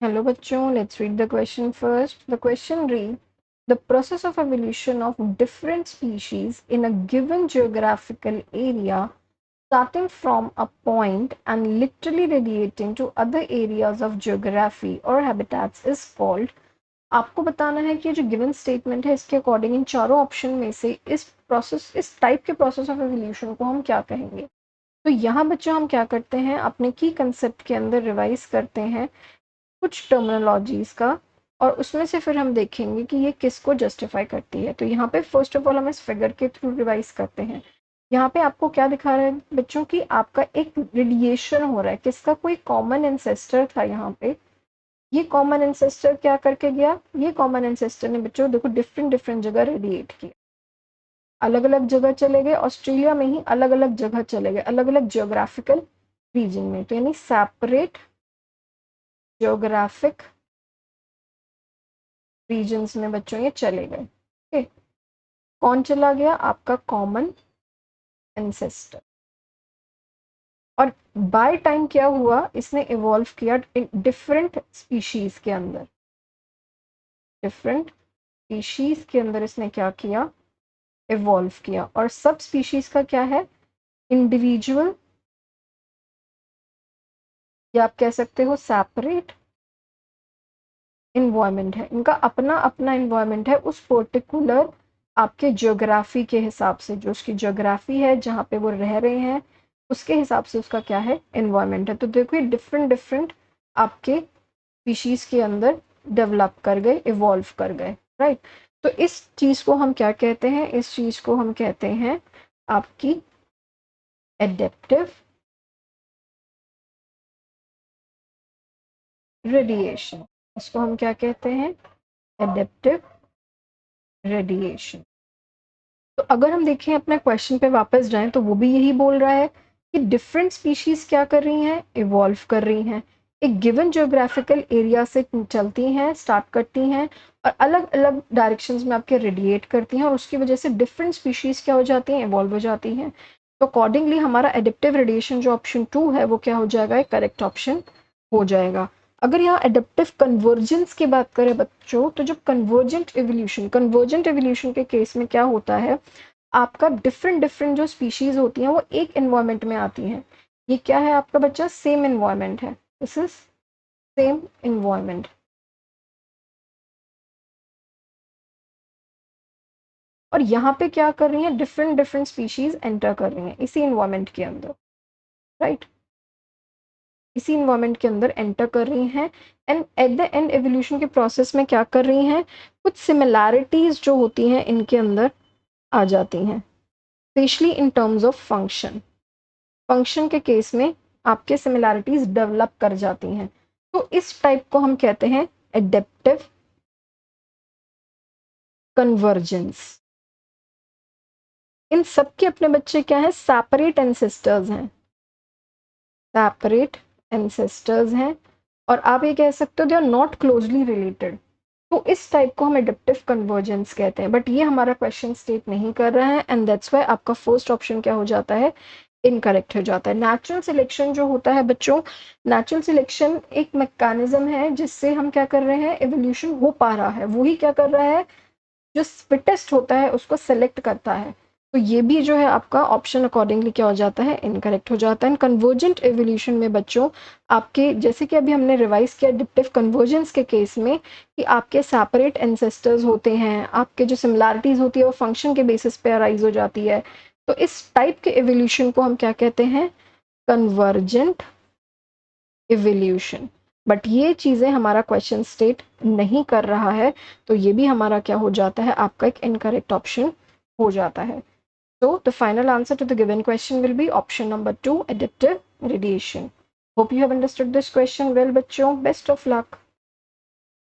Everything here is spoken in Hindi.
Hello bachchon, let's read the question first. The question reads, the process of evolution of different species in a given geographical area starting from a point and literally radiating to other areas of geography or habitats is called. आपको बताना है कि जो गिवन स्टेटमेंट है इसके अकॉर्डिंग इन चारों ऑप्शन में से इस टाइप के प्रोसेस ऑफ एवोल्यूशन को हम क्या कहेंगे। तो यहाँ बच्चों हम क्या करते हैं, अपने की कंसेप्ट के अंदर रिवाइज करते हैं कुछ टर्मिनोलॉजीज का, और उसमें से फिर हम देखेंगे कि ये किसको जस्टिफाई करती है। तो यहाँ पे फर्स्ट ऑफ ऑल हम इस फिगर के थ्रू रिवाइज करते हैं। यहाँ पे आपको क्या दिखा रहा है बच्चों की आपका एक रेडिएशन हो रहा है, किसका, कोई कॉमन एंसेस्टर था यहाँ पे। ये कॉमन एंसेस्टर क्या करके गया, ये कॉमन एंसेस्टर ने बच्चों देखो डिफरेंट डिफरेंट जगह रेडिएट किया, अलग अलग जगह चले गए, ऑस्ट्रेलिया में ही अलग अलग जगह चले गए, अलग अलग जियोग्राफिकल रीजन में। तो यानी सेपरेट जियोग्राफिक रीजन्स में बच्चों ये चले गए। ओके, कौन चला गया, आपका कॉमन एंसेस्टर। और बाय टाइम क्या हुआ, इसने इवॉल्व किया डिफरेंट स्पीशीज के अंदर, डिफरेंट स्पीशीज के अंदर इसने क्या किया, इवॉल्व किया। और सब स्पीशीज का क्या है, इंडिविजुअल, या आप कह सकते हो सेपरेट इन्वायरमेंट है, इनका अपना अपना इन्वायरमेंट है उस पर्टिकुलर आपके ज्योग्राफी के हिसाब से, जो उसकी ज्योग्राफी है जहाँ पे वो रह रहे हैं उसके हिसाब से उसका क्या है, इन्वायरमेंट है। तो देखो ये डिफरेंट डिफरेंट आपके स्पीशीज के अंदर डेवलप कर गए, इवॉल्व कर गए, राइट। तो इस चीज को हम क्या कहते हैं, इस चीज को हम कहते हैं आपकी एडेप्टिव रेडिएशन। इसको हम क्या कहते हैं, एडेप्टिव रेडिएशन। तो अगर हम देखें अपने क्वेश्चन पे वापस जाएं तो वो भी यही बोल रहा है कि डिफरेंट स्पीशीज क्या कर रही हैं, इवॉल्व कर रही हैं, एक गिवन ज्योग्राफिकल एरिया से चलती हैं, स्टार्ट करती हैं और अलग अलग डायरेक्शंस में आपके रेडिएट करती हैं, और उसकी वजह से डिफरेंट स्पीशीज क्या हो जाती हैं, इवॉल्व हो जाती हैं। तो अकॉर्डिंगली हमारा एडिप्टिव रेडिएशन जो ऑप्शन 2 है वो क्या हो जाएगा, करेक्ट ऑप्शन हो जाएगा। अगर यहाँ एडेप्टिव कन्वर्जेंस की बात करें बच्चों, तो जो कन्वर्जेंट एवोल्यूशन के केस में क्या होता है, आपका डिफरेंट डिफरेंट जो स्पीशीज होती हैं वो एक एनवायरमेंट में आती हैं। ये क्या है आपका बच्चा, सेम एनवायरमेंट है, दिस इज सेम एनवायरमेंट। और यहाँ पे क्या कर रही हैं, डिफरेंट डिफरेंट स्पीशीज एंटर कर रही हैं इसी एनवायरमेंट के अंदर, राइट, इसी इन्वायरमेंट के अंदर एंटर कर रही हैं। And at the end evolution के प्रोसेस में क्या कर रही हैं, कुछ सिमिलैरिटीज जो होती हैं इनके अंदर आ जाती हैं, specially in terms of function. Function के केस में आपके सिमिलैरिटीज डेवलप कर जाती हैं। तो इस टाइप को हम कहते हैं एडेप्टिव कन्वर्जेंस। इन सब के अपने बच्चे क्या हैं, सेपरेट एंसेस्टर्स हैं, सेपरेट एंसेस्टर्स हैं, और आप ये कह सकते हो they are not closely related. तो इस टाइप को हम एडेप्टिव कन्वर्जेंस कहते हैं, बट ये हमारा क्वेश्चन स्टेट नहीं कर रहा है, एंड दैट्स वाई आपका फर्स्ट ऑप्शन क्या हो जाता है, इनकरेक्ट हो जाता है। नेचुरल सिलेक्शन जो होता है बच्चों, नेचुरल सिलेक्शन एक मैकेनिज्म है जिससे हम क्या कर रहे हैं, एवोल्यूशन हो पा रहा है, वही क्या कर रहा है, जो फिटेस्ट होता है उसको सेलेक्ट करता है। तो ये भी जो है आपका ऑप्शन अकॉर्डिंगली क्या हो जाता है, इनकरेक्ट हो जाता है। कन्वर्जेंट एवोल्यूशन में बच्चों आपके, जैसे कि अभी हमने रिवाइज किया एडिप्टिव कन्वर्जेंस के केस में, कि आपके सेपरेट एंसेस्टर्स होते हैं, आपके जो सिमिलैरिटीज होती है वो फंक्शन के बेसिस पे अराइज हो जाती है। तो इस टाइप के एवोल्यूशन को हम क्या कहते हैं, कन्वर्जेंट एवोल्यूशन। बट ये चीज़ें हमारा क्वेश्चन स्टेट नहीं कर रहा है, तो ये भी हमारा क्या हो जाता है, आपका एक इनकरेक्ट ऑप्शन हो जाता है। So the final answer to the given question will be option number 2, adaptive radiation. Hope you have understood this question well, बच्चों. Best of luck.